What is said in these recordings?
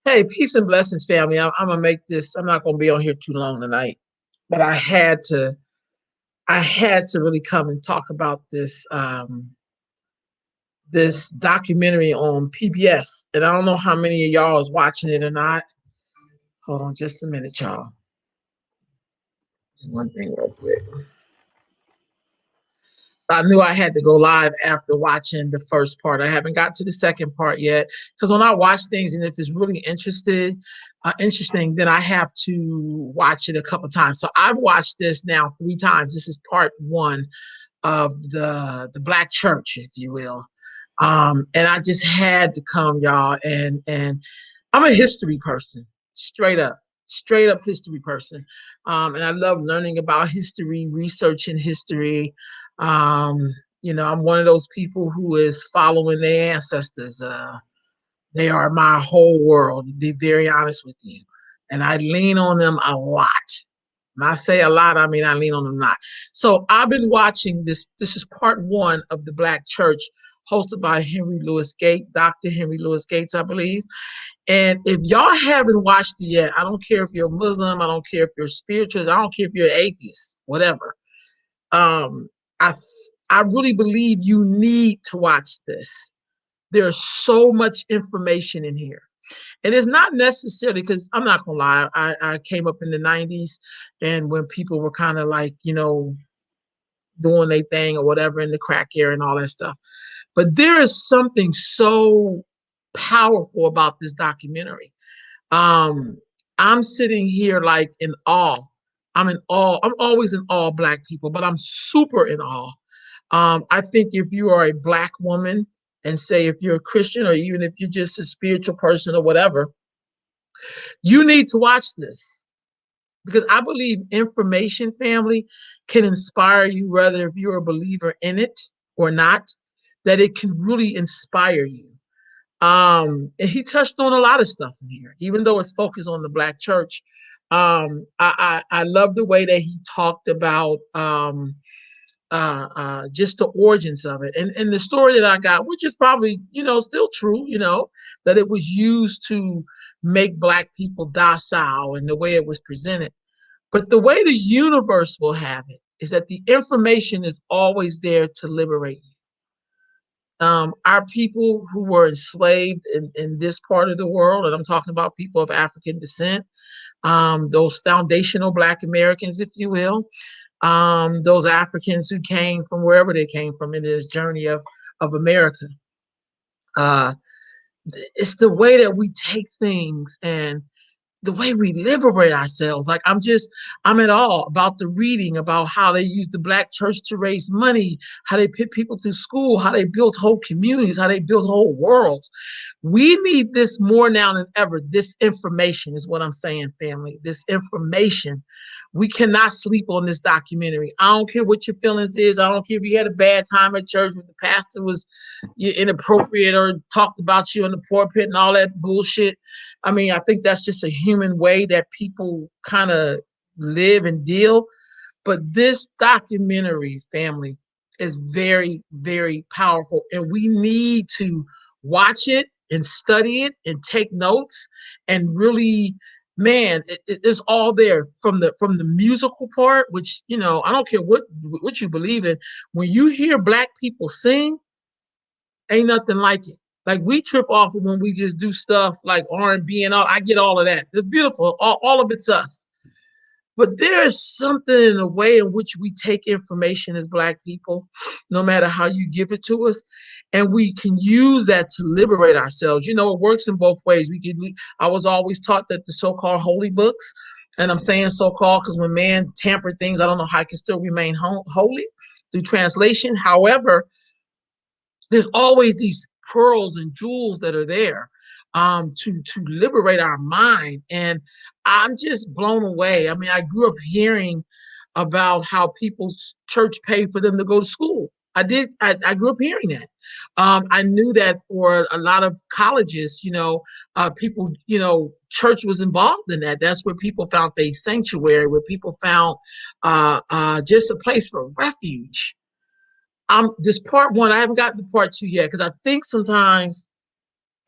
Hey, peace and blessings, family. I'm gonna make this. I'm not gonna be on here too long tonight, but I had to. I had to really come and talk about this documentary on PBS, and I don't know how many of y'all is watching it or not. Hold on, just a minute, y'all. One thing real quick. I knew I had to go live after watching the first part. I haven't got to the second part yet because when I watch things and if it's really interesting, then I have to watch it a couple times. So I've watched this now 3 times. This is part one of the Black Church, if you will. And I just had to come, y'all, and I'm a history person, straight up history person. And I love learning about history, researching history. Um, I'm one of those people who is following their ancestors. They are my whole world, to be very honest with you. And I lean on them a lot. When I say a lot, I mean I lean on them a lot. So I've been watching this. This is part one of the Black Church, hosted by Henry Louis Gates, Dr. Henry Louis Gates, I believe. And if y'all haven't watched it yet, I don't care if you're Muslim, I don't care if you're spiritualist, I don't care if you're atheist, whatever. Um, I I really believe you need to watch this. There's so much information in here. And it's not necessarily because I'm not gonna lie, I came up in the 90s and when people were kind of like, doing their thing or whatever in the crack era and all that stuff. But there is something so powerful about this documentary. Um, I'm sitting here like in awe. I'm in awe. I'm always in awe of Black people, but I'm super in awe. I think if you are a Black woman, and say if you're a Christian or even if you're just a spiritual person or whatever, you need to watch this because I believe information, family, can inspire you, whether if you're a believer in it or not, that it can really inspire you. And he touched on a lot of stuff in here, even though it's focused on the Black church. I love the way that he talked about just the origins of it, and the story that I got, which is probably still true, that it was used to make Black people docile, and the way it was presented. But the way the universe will have it is that the information is always there to liberate you. Our people who were enslaved in this part of the world, and I'm talking about people of African descent, those foundational Black Americans, if you will, those Africans who came from wherever they came from in this journey of America. Uh, it's the way that we take things and the way we liberate ourselves. Like I'm at all about the reading about how they use the Black church to raise money, how they put people through school, how they built whole communities, how they built whole worlds. We need this more now than ever. This information is what I'm saying, family. This information. We cannot sleep on this documentary. I don't care what your feelings is. I don't care if you had a bad time at church when the pastor was inappropriate or talked about you in the pulpit and all that bullshit. I mean, I think that's just a human way that people kind of live and deal. But this documentary, family, is very, very powerful. And we need to watch it and study it and take notes and really, man, it's all there from the musical part, which, I don't care what you believe in. When you hear Black people sing, ain't nothing like it. Like we trip off of when we just do stuff like R&B and all. I get all of that. It's beautiful. All of it's us. But there is something in the way in which we take information as Black people, no matter how you give it to us, and we can use that to liberate ourselves. It works in both ways. I was always taught that the so-called holy books, and I'm saying so-called because when man tampered things, I don't know how it can still remain holy through translation. However, there's always these pearls and jewels that are there to liberate our mind. And I'm just blown away. I mean, I grew up hearing about how people's church paid for them to go to school. I did. I grew up hearing that. I knew that for a lot of colleges, people, church was involved in that. That's where people found a sanctuary, where people found just a place for refuge. This part one, I haven't gotten to part two yet because I think sometimes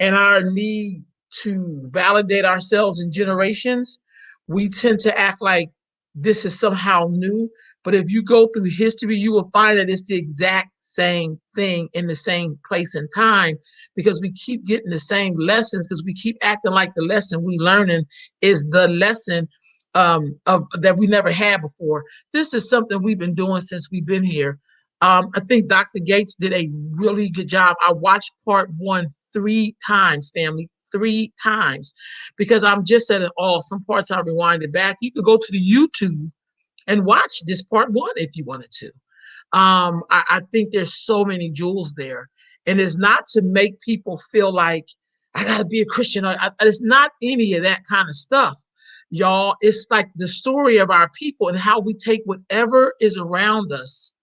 in our need to validate ourselves in generations, we tend to act like this is somehow new. But if you go through history, you will find that it's the exact same thing in the same place and time, because we keep getting the same lessons, because we keep acting like the lesson we learning is the lesson of that we never had before. This is something we've been doing since we've been here. I think Dr. Gates did a really good job. I watched part one 3 times, family, 3 times, because I'm just at it all. Some parts I rewinded back. You could go to the YouTube and watch this part one if you wanted to. I think there's so many jewels there, and it's not to make people feel like I got to be a Christian. It's not any of that kind of stuff, y'all. It's like the story of our people and how we take whatever is around us.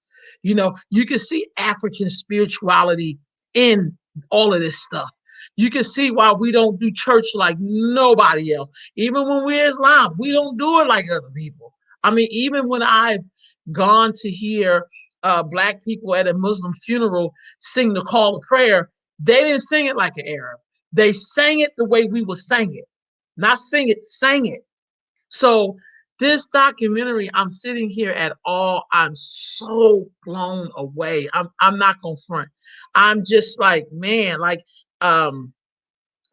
You know, you can see African spirituality in all of this stuff. You can see why we don't do church like nobody else. Even when we're Islam, we don't do it like other people. I mean, even when I've gone to hear Black people at a Muslim funeral sing the call to prayer, they didn't sing it like an Arab. They sang it the way we would sing it, not sing it, sang it. So this documentary, I'm sitting here at all. I'm so blown away. I'm not gonna front. I'm just like, man, like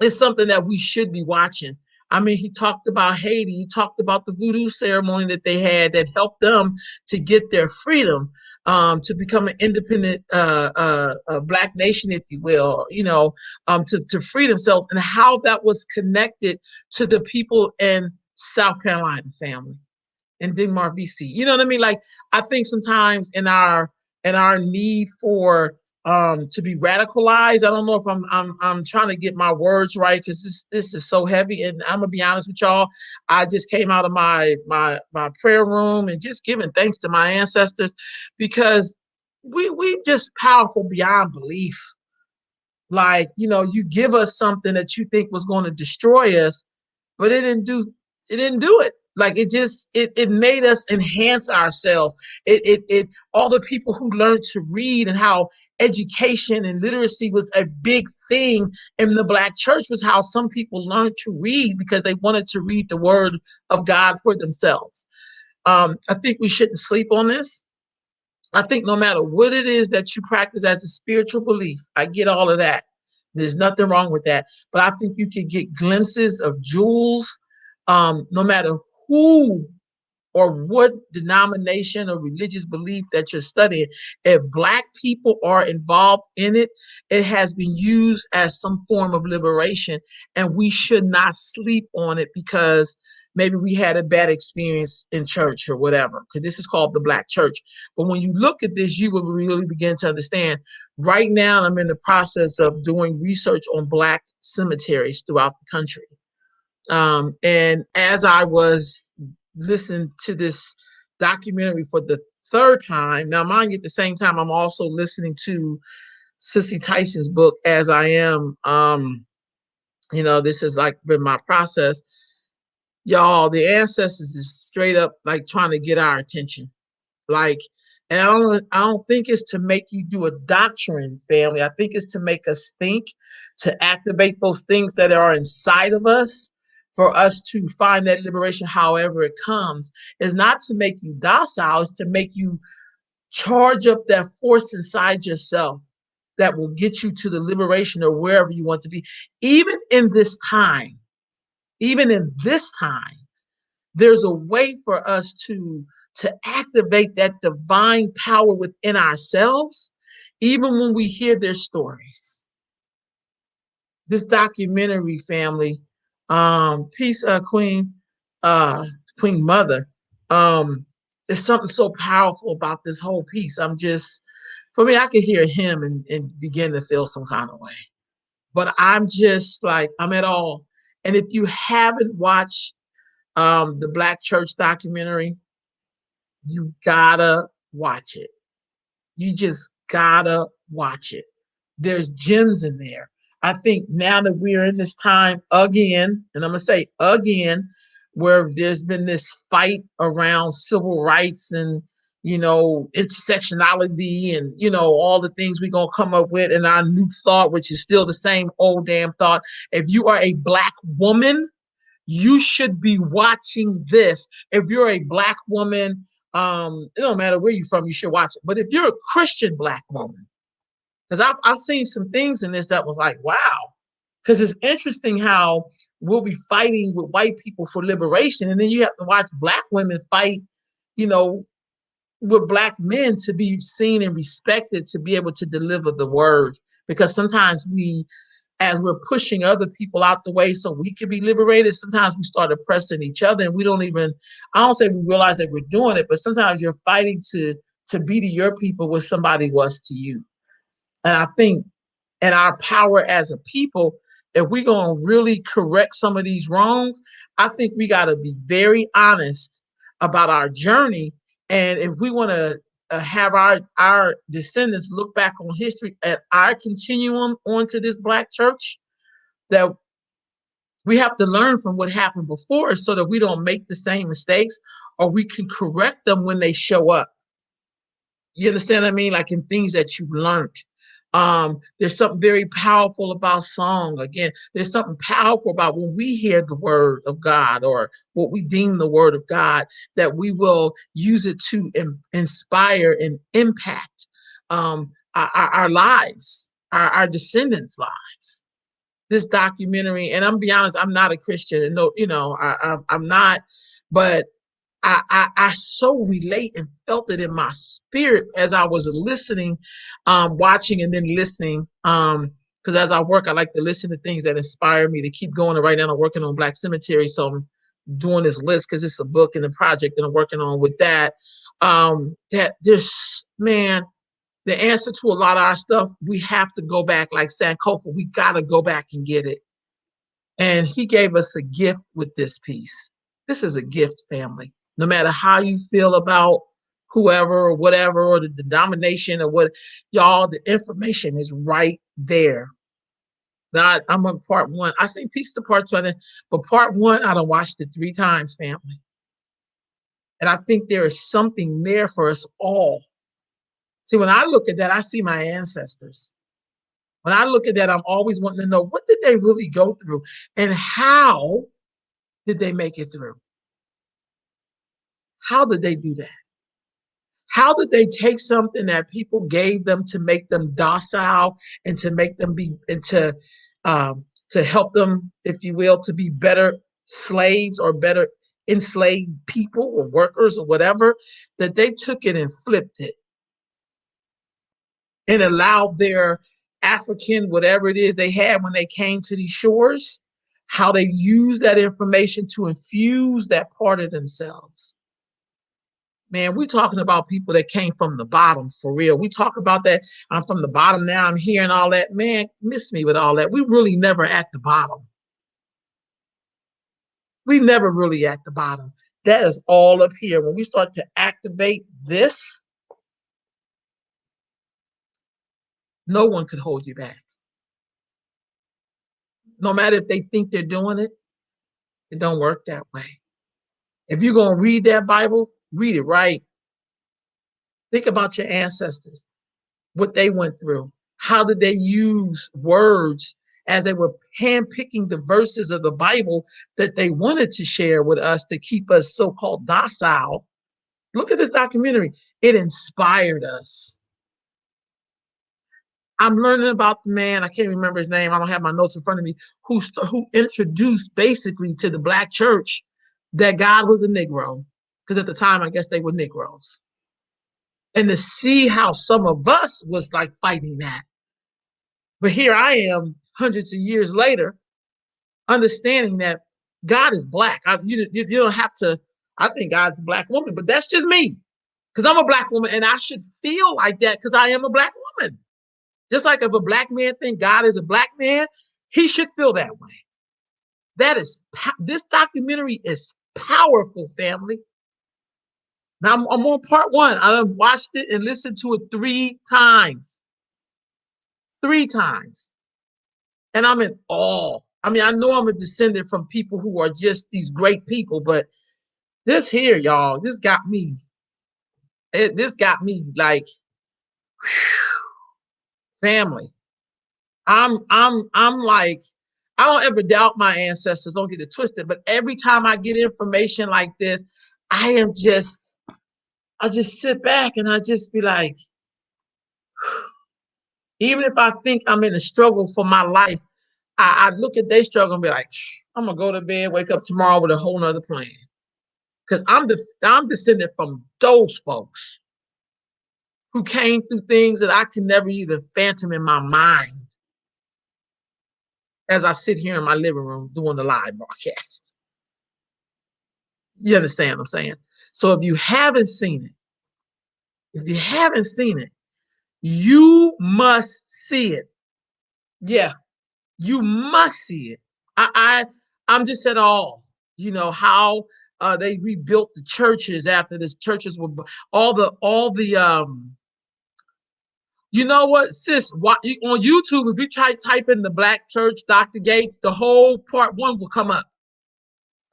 it's something that we should be watching. I mean, he talked about Haiti. He talked about the voodoo ceremony that they had that helped them to get their freedom, to become an independent Black nation, if you will, you know, to free themselves, and how that was connected to the people in South Carolina, family, and Denmark, VC. You know what I mean? Like, I think sometimes in our need for to be radicalized. I don't know if I'm trying to get my words right, because this is so heavy. And I'm gonna be honest with y'all. I just came out of my prayer room and just giving thanks to my ancestors, because we just powerful beyond belief. Like, you know, you give us something that you think was going to destroy us, but it didn't do it. Like, it made us enhance ourselves. It all the people who learned to read, and how education and literacy was a big thing in the Black church, was how some people learned to read because they wanted to read the word of God for themselves. I think we shouldn't sleep on this. I think no matter what it is that you practice as a spiritual belief, I get all of that. There's nothing wrong with that. But I think you can get glimpses of jewels, no matter who or what denomination or religious belief that you're studying. If Black people are involved in it, it has been used as some form of liberation, and we should not sleep on it because maybe we had a bad experience in church or whatever, because this is called the Black church. But when you look at this, you will really begin to understand. Right now, I'm in the process of doing research on Black cemeteries throughout the country. And as I was listening to this documentary for the third time, now mind you, at the same time, I'm also listening to Sissy Tyson's book as I am. You know, this has like been my process. Y'all, the ancestors is straight up like trying to get our attention. Like, and I don't think it's to make you do a doctrine, family. I think it's to make us think, to activate those things that are inside of us, for us to find that liberation however it comes. Is not to make you docile, it's to make you charge up that force inside yourself that will get you to the liberation or wherever you want to be. Even in this time, even in this time, there's a way for us to activate that divine power within ourselves, even when we hear their stories. This documentary, family, peace, Queen, uh Queen Mother, there's something so powerful about this whole piece. I'm just, for me, I could hear him and begin to feel some kind of way. But I'm just like, I'm at all. And if you haven't watched the Black church documentary, you gotta watch it. You just gotta watch it. There's gems in there. I think now that we're in this time again, and I'm gonna say again, where there's been this fight around civil rights and, intersectionality and, all the things we're going to come up with in our new thought, which is still the same old damn thought. If you are a Black woman, you should be watching this. If you're a Black woman, it don't matter where you're from, you should watch it. But if you're a Christian Black woman, because I've seen some things in this that was like, wow. Because it's interesting how we'll be fighting with white people for liberation, and then you have to watch Black women fight, you know, with Black men to be seen and respected, to be able to deliver the word. Because sometimes as we're pushing other people out the way so we can be liberated, sometimes we start oppressing each other, and we don't even, I don't say we realize that we're doing it, but sometimes you're fighting to be to your people what somebody was to you. And I think in our power as a people, if we're going to really correct some of these wrongs, I think we got to be very honest about our journey. And if we want to have our descendants look back on history at our continuum onto this Black church, that we have to learn from what happened before so that we don't make the same mistakes, or we can correct them when they show up. You understand what I mean? Like in things that you've learned. There's something very powerful about song. Again, there's something powerful about when we hear the word of God, or what we deem the word of God, that we will use it to inspire and impact our lives, our descendants' lives. This documentary, and I'm gonna be honest, I'm not a Christian, and no, I'm not, but I so relate and felt it in my spirit as I was listening, watching and then listening. Because as I work, I like to listen to things that inspire me to keep going. And right now I'm working on Black Cemetery, so I'm doing this list because it's a book and a project that I'm working on with that. That this man, the answer to a lot of our stuff, we have to go back, like Sankofa, we got to go back and get it. And he gave us a gift with this piece. This is a gift, family. No matter how you feel about whoever or whatever, or the denomination or what, y'all, the information is right there. Now, I'm on part one. I see pieces of part two, but part one, I done watched it 3 times, family. And I think there is something there for us all. See, when I look at that, I see my ancestors. When I look at that, I'm always wanting to know, what did they really go through, and how did they make it through? How did they do that? How did they take something that people gave them to make them docile, and to make them be, and to help them, if you will, to be better slaves or better enslaved people or workers or whatever, that they took it and flipped it and allowed their African, whatever it is they had when they came to these shores, how they used that information to infuse that part of themselves. Man, we're talking about people that came from the bottom, for real. We talk about that. I'm from the bottom now, I'm here and all that. Man, miss me with all that. We really never at the bottom. We never really at the bottom. That is all up here. When we start to activate this, no one could hold you back. No matter if they think they're doing it, it don't work that way. If you're going to read that Bible, read it right. Think about your ancestors, what they went through. How did they use words as they were handpicking the verses of the Bible that they wanted to share with us to keep us so-called docile? Look at this documentary. It inspired us. I'm learning about the man, I can't remember his name, I don't have my notes in front of me, who introduced basically to the Black church that God was a Negro. Because at the time, I guess they were Negroes. And to see how some of us was like fighting that. But here I am, hundreds of years later, understanding that God is Black. You don't have to, I think God's a Black woman, but that's just me. Because I'm a Black woman, and I should feel like that because I am a Black woman. Just like if a Black man thinks God is a Black man, he should feel that way. This documentary is powerful, family. Now I'm on part one. I watched it and listened to it 3 times. 3 times. And I'm in awe. I mean, I know I'm a descendant from people who are just these great people, but this here, y'all, this got me. This got me like, family. I'm like, I don't ever doubt my ancestors. Don't get it twisted. But every time I get information like this, I am just, I just sit back and I just be like, even if I think I'm in a struggle for my life, I look at their struggle and be like, I'm gonna go to bed, wake up tomorrow with a whole nother plan. Because I'm descended from those folks who came through things that I can never even phantom in my mind as I sit here in my living room doing the live broadcast. You understand what I'm saying? So if you haven't seen it, if you haven't seen it, you must see it. Yeah, you must see it. I'm just at all. You know how they rebuilt the churches after this churches were all the. You know what, sis? On YouTube, if you try type in the Black Church, Dr. Gates, the whole part 1 will come up.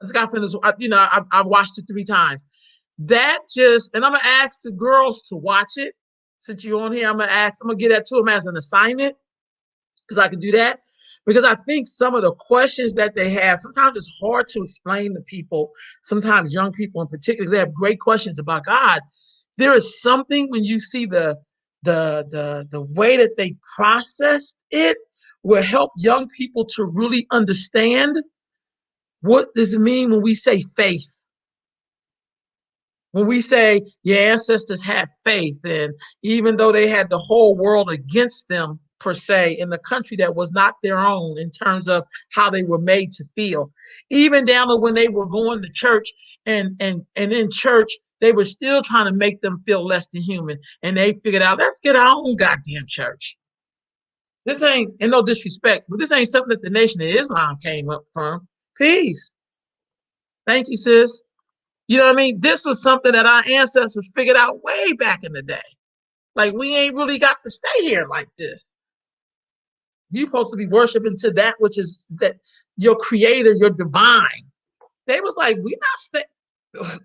This guy finished. I watched it 3 times. That just, and I'm gonna ask the girls to watch it. Since you're on here, I'm gonna get that to them as an assignment because I can do that. Because I think some of the questions that they have, sometimes it's hard to explain to people, sometimes young people in particular, because they have great questions about God. There is something when you see the way that they processed it will help young people to really understand what does it mean when we say faith. When we say your ancestors had faith, and even though they had the whole world against them, per se, in the country that was not their own in terms of how they were made to feel, even down to when they were going to church and in church, they were still trying to make them feel less than human. And they figured out, let's get our own goddamn church. This ain't, and no disrespect, but this ain't something that the Nation of Islam came up from. Peace. Thank you, sis. You know what I mean? This was something that our ancestors figured out way back in the day. Like, we ain't really got to stay here like this. You're supposed to be worshiping to that which is that your creator, your divine. They was like, we not staying.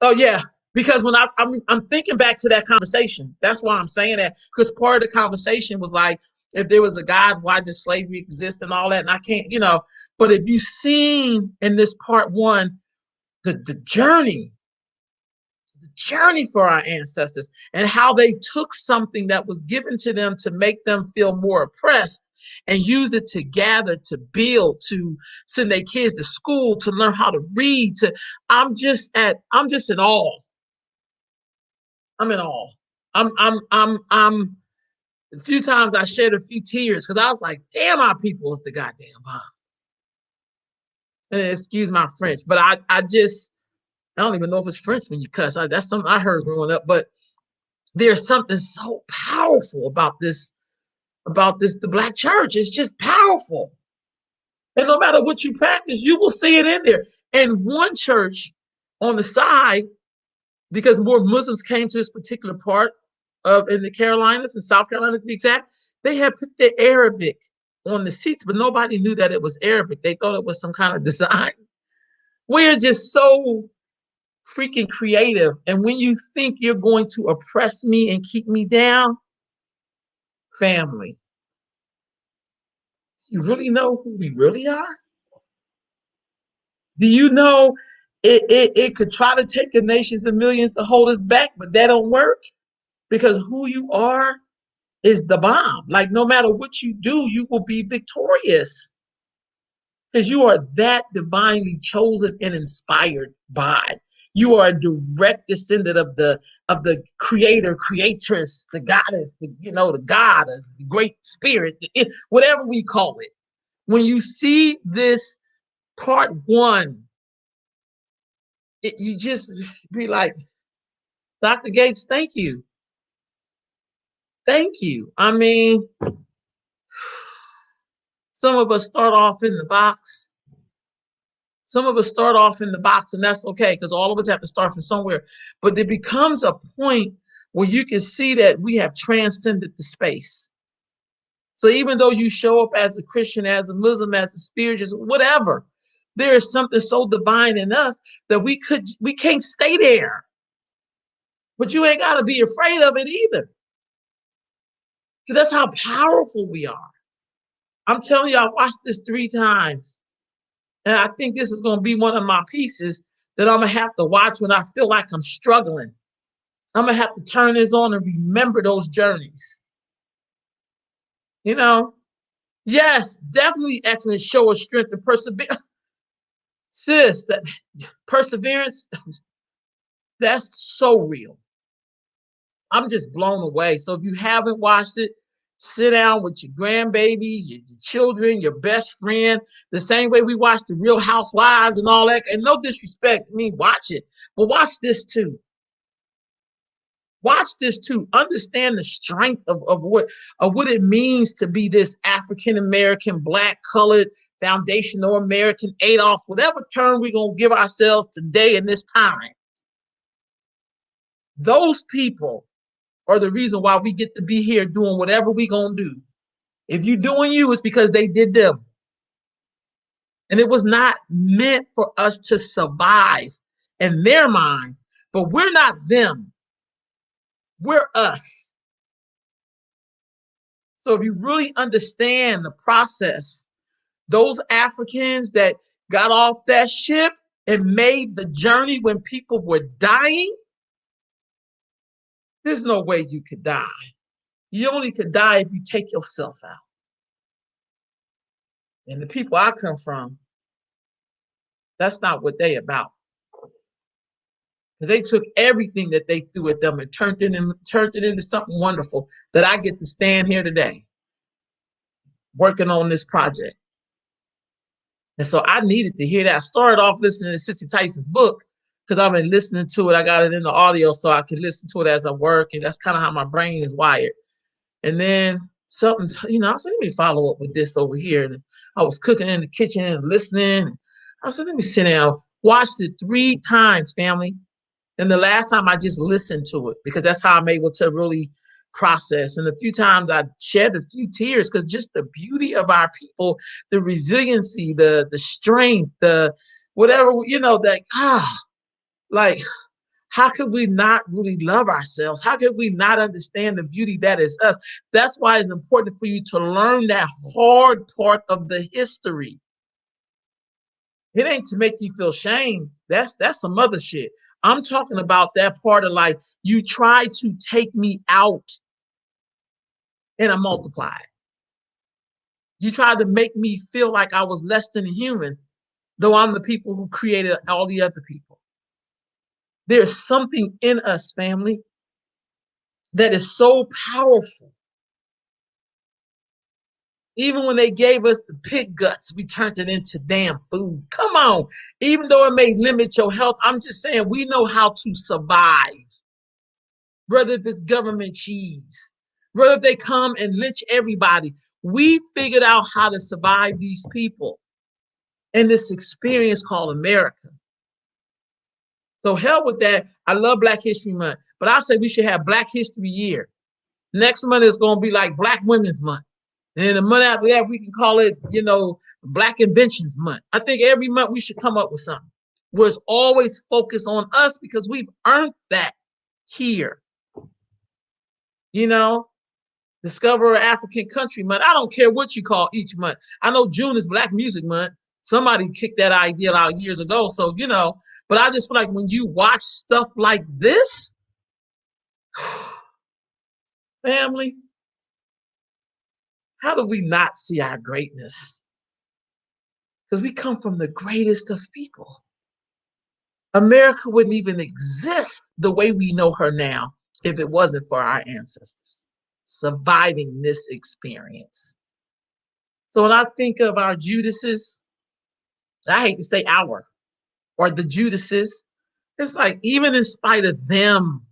Oh yeah, because when I'm thinking back to that conversation, that's why I'm saying that, because part of the conversation was like, if there was a God, why does slavery exist and all that? And I can't, but if you've seen in this part 1, the journey for our ancestors and how they took something that was given to them to make them feel more oppressed and use it to gather, to build, to send their kids to school, to learn how to read, to I'm just in awe. I'm in awe. I'm a few times I shed a few tears because I was like, damn, our people is the goddamn bomb. And excuse my French, but I don't even know if it's French when you cuss. That's something I heard growing up, but there's something so powerful about the Black church. It's just powerful. And no matter what you practice, you will see it in there. And one church on the side, because more Muslims came to this particular part of in the Carolinas and South Carolina to be exact, they had put the Arabic on the seats, but nobody knew that it was Arabic. They thought it was some kind of design. We're just so freaking creative. And when you think you're going to oppress me and keep me down, family, you really know who we really are? Do you know it could try to take the nations and millions to hold us back, but that don't work because who you are is the bomb. Like, no matter what you do, you will be victorious because you are that divinely chosen and inspired by. You are a direct descendant of the creator, creatress, the goddess, the God, the great spirit, whatever we call it. When you see this part 1, you just be like, Dr. Gates, thank you. Thank you. I mean, some of us start off in the box. Some of us start off in the box, and that's okay because all of us have to start from somewhere. But there becomes a point where you can see that we have transcended the space. So even though you show up as a Christian, as a Muslim, as a spiritualist, whatever, there is something so divine in us that we can't stay there. But you ain't got to be afraid of it either. Because that's how powerful we are. I'm telling you, I watched this 3 times. And I think this is going to be one of my pieces that I'm going to have to watch when I feel like I'm struggling. I'm going to have to turn this on and remember those journeys. You know, yes, definitely excellent show of strength and perseverance. Sis, that perseverance, that's so real. I'm just blown away. So if you haven't watched it, sit down with your grandbabies, your children, your best friend, the same way we watch the Real Housewives and all that. And no disrespect, I mean, watch it, but watch this too. Watch this too. Understand the strength of what it means to be this African American, black, colored, foundational American, Adolf, whatever term we're gonna give ourselves today in this time. Those people are the reason why we get to be here doing whatever we gonna do. If you doing you, it's because they did them. And it was not meant for us to survive in their mind, but we're not them. We're us. So if you really understand the process, those Africans that got off that ship and made the journey when people were dying, there's no way you could die. You only could die if you take yourself out. And the people I come from, that's not what they about. Because they took everything that they threw at them and turned it into something wonderful that I get to stand here today working on this project. And so I needed to hear that. I started off listening to Sissy Tyson's book because I've been listening to it. I got it in the audio so I can listen to it as I work. And that's kind of how my brain is wired. And then something, I said, let me follow up with this over here. And I was cooking in the kitchen and listening. I said, let me sit down. Watched it 3 times, family. And the last time I just listened to it because that's how I'm able to really process. And a few times I shed a few tears because just the beauty of our people, the resiliency, the strength, the whatever, like how could we not really love ourselves? How could we not understand the beauty that is us? That's why it's important for you to learn that hard part of the history. It ain't to make you feel shame. That's some other shit. I'm talking about that part of like, you tried to take me out and I multiplied. You tried to make me feel like I was less than a human, though I'm the people who created all the other people. There's something in us, family, that is so powerful. Even when they gave us the pig guts, we turned it into damn food. Come on. Even though it may limit your health, I'm just saying we know how to survive. Whether if it's government cheese, whether if they come and lynch everybody, we figured out how to survive these people in this experience called America. So hell with that. I love Black History Month, but I say we should have Black History Year. Next month is going to be like Black Women's Month. And then the month after that, we can call it, Black Inventions Month. I think every month we should come up with something where it's always focused on us because we've earned that here. Discover an African Country Month. I don't care what you call each month. I know June is Black Music Month. Somebody kicked that idea out years ago. So, but I just feel like when you watch stuff like this, family, how do we not see our greatness? Because we come from the greatest of people. America wouldn't even exist the way we know her now if it wasn't for our ancestors surviving this experience. So when I think of our Judases, I hate to say our, or the Judases, it's like even in spite of them,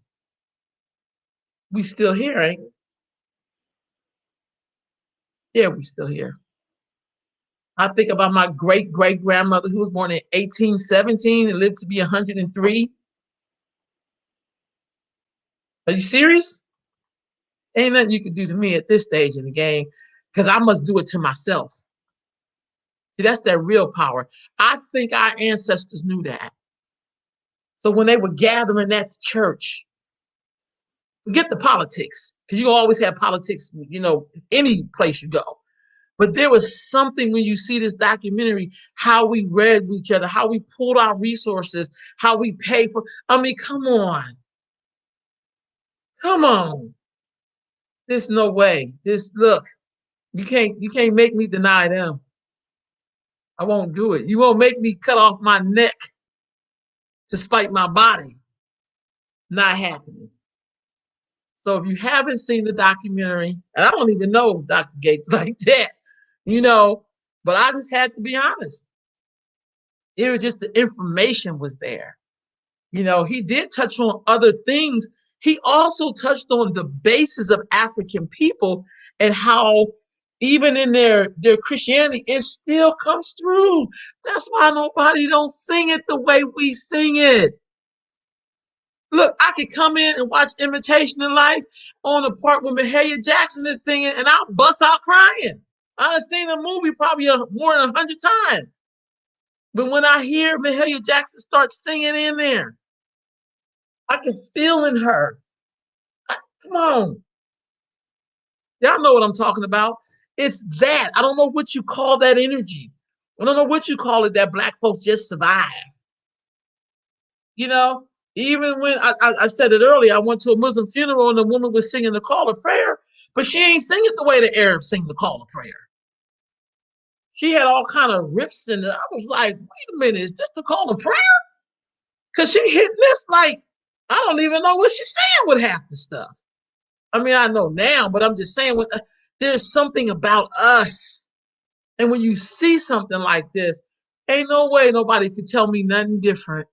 we still here, ain't we? Yeah, we still here. I think about my great-great-grandmother who was born in 1817 and lived to be 103. Are you serious? Ain't nothing you could do to me at this stage in the game because I must do it to myself. See, that's that real power. I think our ancestors knew that. So when they were gathering at the church, Forget the politics, because you always have politics, any place you go. But there was something when you see this documentary, how we read each other, how we pulled our resources, how we pay for. I mean, come on, come on. There's no way. This look, you can't make me deny them. I won't do it. You won't make me cut off my neck to spite my body. Not happening. So if you haven't seen the documentary, and I don't even know Dr. Gates like that, you know, but I just had to be honest. It was just the information was there. He did touch on other things. He also touched on the basis of African people and how even in their Christianity, it still comes through. That's why nobody don't sing it the way we sing it. Look, I could come in and watch Imitation of Life on the part where Mahalia Jackson is singing, and I'll bust out crying. I've seen the movie probably more than 100 times. But when I hear Mahalia Jackson start singing in there, I can feel in her. Come on. Y'all know what I'm talking about. It's that. I don't know what you call that energy. I don't know what you call it that Black folks just survive. You know, even when I said it earlier, I went to a Muslim funeral and the woman was singing the call of prayer, but she ain't singing the way the Arabs sing the call of prayer. She had all kind of riffs in it. I was like, wait a minute, is this the call of prayer? Because she hit this like, I don't even know what she's saying with half the stuff. I mean, I know now, but I'm just saying, there's something about us. And when you see something like this, ain't no way nobody could tell me nothing different.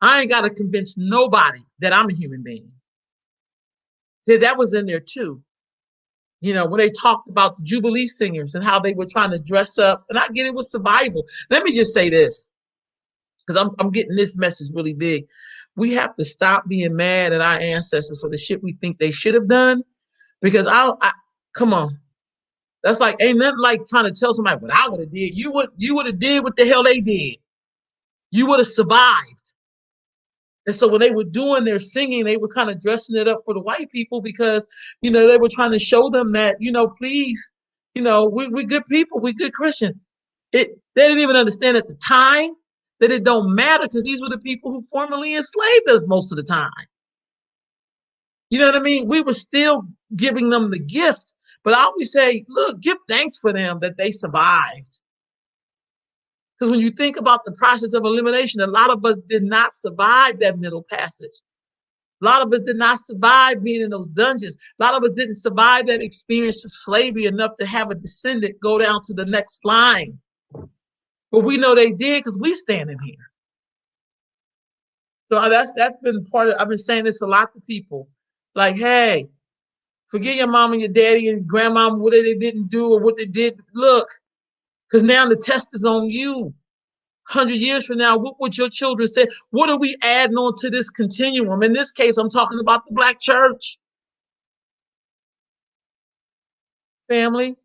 I ain't got to convince nobody that I'm a human being. See, that was in there too. When they talked about the Jubilee singers and how they were trying to dress up, and I get it was survival. Let me just say this, because I'm getting this message really big. We have to stop being mad at our ancestors for the shit we think they should have done. Because I come on. That's like ain't nothing like trying to tell somebody what I would have did. You would have did what the hell they did. You would have survived. And so when they were doing their singing, they were kind of dressing it up for the white people because, they were trying to show them that, please, we're good people, we're good Christians. They didn't even understand at the time that it don't matter because these were the people who formerly enslaved us most of the time. You know what I mean? We were still giving them the gift. But I always say, look, give thanks for them that they survived. Because when you think about the process of elimination, a lot of us did not survive that middle passage. A lot of us did not survive being in those dungeons. A lot of us didn't survive that experience of slavery enough to have a descendant go down to the next line. But we know they did because we standing here. So that's been part of. I've been saying this a lot to people, like, hey, forget your mom and your daddy and grandma what they didn't do or what they did. Look, because now the test is on you. 100 years from now, what would your children say? What are we adding on to this continuum? In this case, I'm talking about the Black church. Family.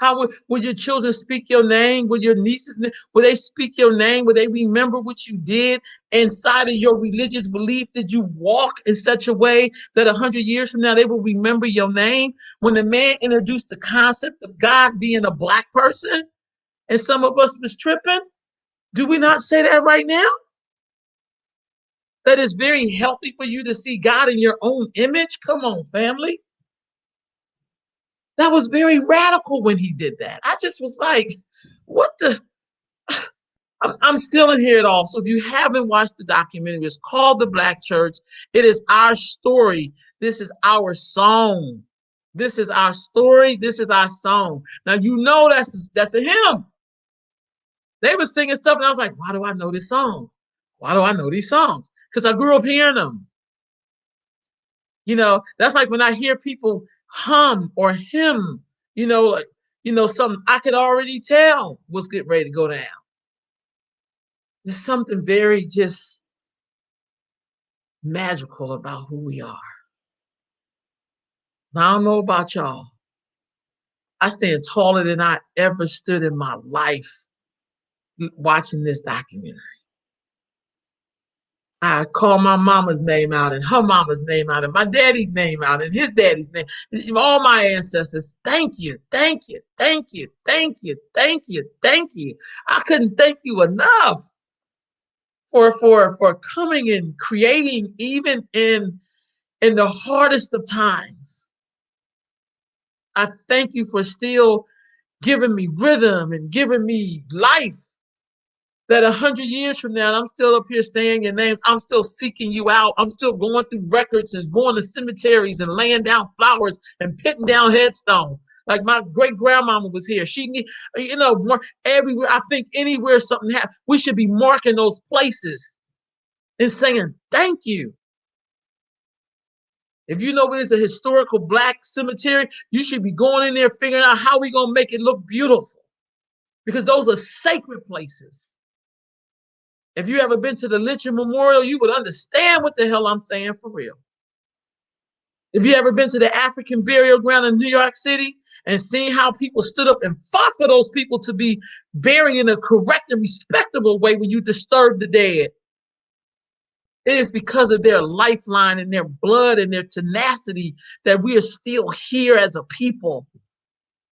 How would your children speak your name? Would your nieces, would they speak your name? Would they remember what you did inside of your religious belief? Did you walk in such a way that 100 years from now, they will remember your name? When the man introduced the concept of God being a Black person and some of us was tripping, do we not say that right now? That it's very healthy for you to see God in your own image? Come on, family. That was very radical when he did that. I just was like, what the? I'm still in here at all. So if you haven't watched the documentary, it's called The Black Church. It is our story. This is our song. This is our story. This is our song. Now that's a hymn. They were singing stuff, and I was like, why do I know these songs? Why do I know these songs? Because I grew up hearing them. That's like when I hear people hum or hymn, like, something I could already tell was getting ready to go down. There's something very just magical about who we are. Now, I don't know about y'all. I stand taller than I ever stood in my life watching this documentary. I call my mama's name out and her mama's name out and my daddy's name out and his daddy's name. All my ancestors, thank you, thank you, thank you, thank you, thank you, thank you. I couldn't thank you enough for coming and creating even in the hardest of times. I thank you for still giving me rhythm and giving me life. That 100 years from now, I'm still up here saying your names. I'm still seeking you out. I'm still going through records and going to cemeteries and laying down flowers and putting down headstones. Like my great grandmama was here. She, everywhere. I think anywhere something happened, we should be marking those places and saying thank you. If you know there's a historical black cemetery, you should be going in there figuring out how we gonna make it look beautiful, because those are sacred places. If you ever been to the Lynching Memorial, you would understand what the hell I'm saying for real. If you ever been to the African burial ground in New York City and seen how people stood up and fought for those people to be buried in a correct and respectable way when you disturb the dead, it is because of their lifeline and their blood and their tenacity that we are still here as a people,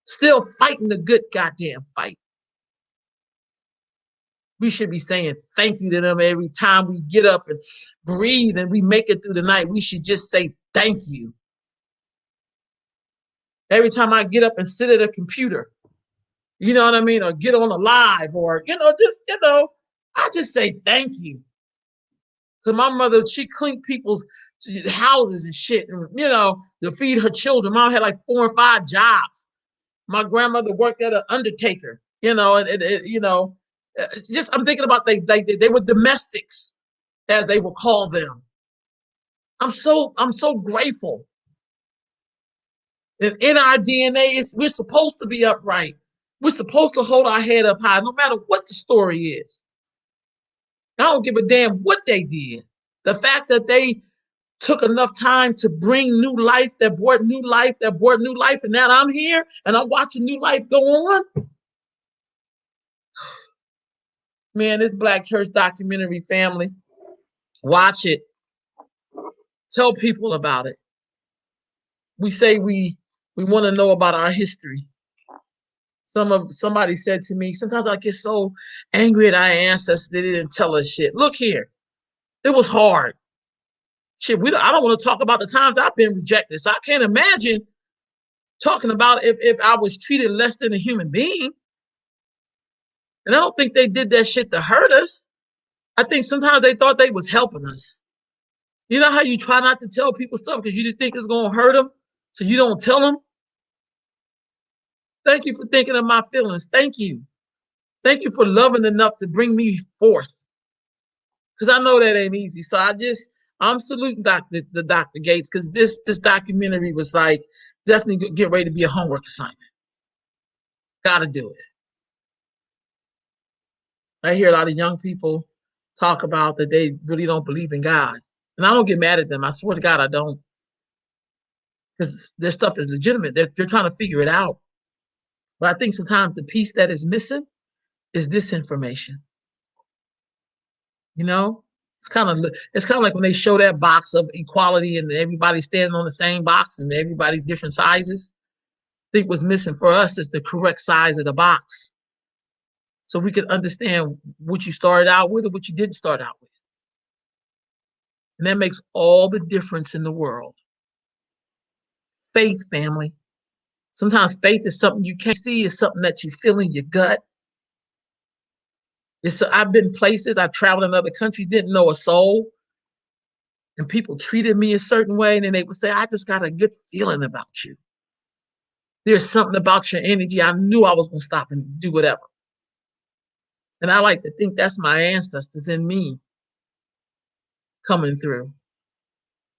still fighting the good goddamn fight. We should be saying thank you to them every time we get up and breathe and we make it through the night. We should just say thank you. Every time I get up and sit at a computer, you know what I mean? Or get on a live or, I just say thank you. Because my mother, she cleaned people's houses and shit, and, to feed her children. Mom had like 4 or 5 jobs. My grandmother worked at an undertaker, just I'm thinking about they were domestics, as they would call them. I'm so grateful. And in our DNA, we're supposed to be upright. We're supposed to hold our head up high, no matter what the story is. I don't give a damn what they did. The fact that they took enough time to bring new life, that brought new life, and now I'm here and I'm watching new life go on. Man, this Black Church Documentary, family, watch it. Tell people about it. We say we want to know about our history. Somebody said to me, sometimes I get so angry at our ancestors they didn't tell us shit. Look here, it was hard. Shit, I don't want to talk about the times I've been rejected. So I can't imagine talking about if I was treated less than a human being. And I don't think they did that shit to hurt us. I think sometimes they thought they was helping us. You know how you try not to tell people stuff because you just think it's going to hurt them, so you don't tell them? Thank you for thinking of my feelings. Thank you. Thank you for loving enough to bring me forth. Because I know that ain't easy. So I'm saluting Dr. Gates, because this documentary was like definitely get ready to be a homework assignment. Got to do it. I hear a lot of young people talk about that they really don't believe in God. And I don't get mad at them. I swear to God, I don't. Because their stuff is legitimate. They're trying to figure it out. But I think sometimes the piece that is missing is disinformation. It's kind of like when they show that box of equality and everybody's standing on the same box and everybody's different sizes. I think what's missing for us is the correct size of the box, so we can understand what you started out with or what you didn't start out with. And that makes all the difference in the world. Faith, family. Sometimes faith is something you can't see, it's something that you feel in your gut. I've been places, I've traveled in other countries, didn't know a soul. And people treated me a certain way, and then they would say, I just got a good feeling about you. There's something about your energy. I knew I was going to stop and do whatever. And I like to think that's my ancestors in me coming through.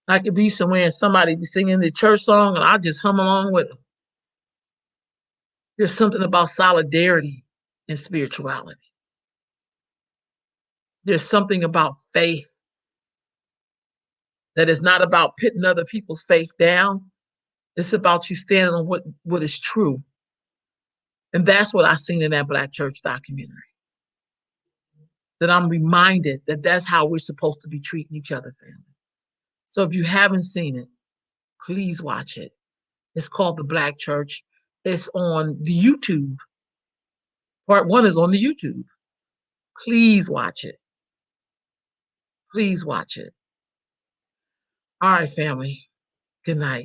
I could be somewhere and somebody be singing the church song and I just hum along with them. There's something about solidarity and spirituality. There's something about faith that is not about putting other people's faith down. It's about you standing on what is true. And that's what I seen in that Black Church documentary. that I'm reminded that that's how we're supposed to be treating each other, family. So if you haven't seen it, please watch it. It's called The Black Church. It's on the YouTube. Part one is on the YouTube. Please watch it. Please watch it. All right, family. Good night.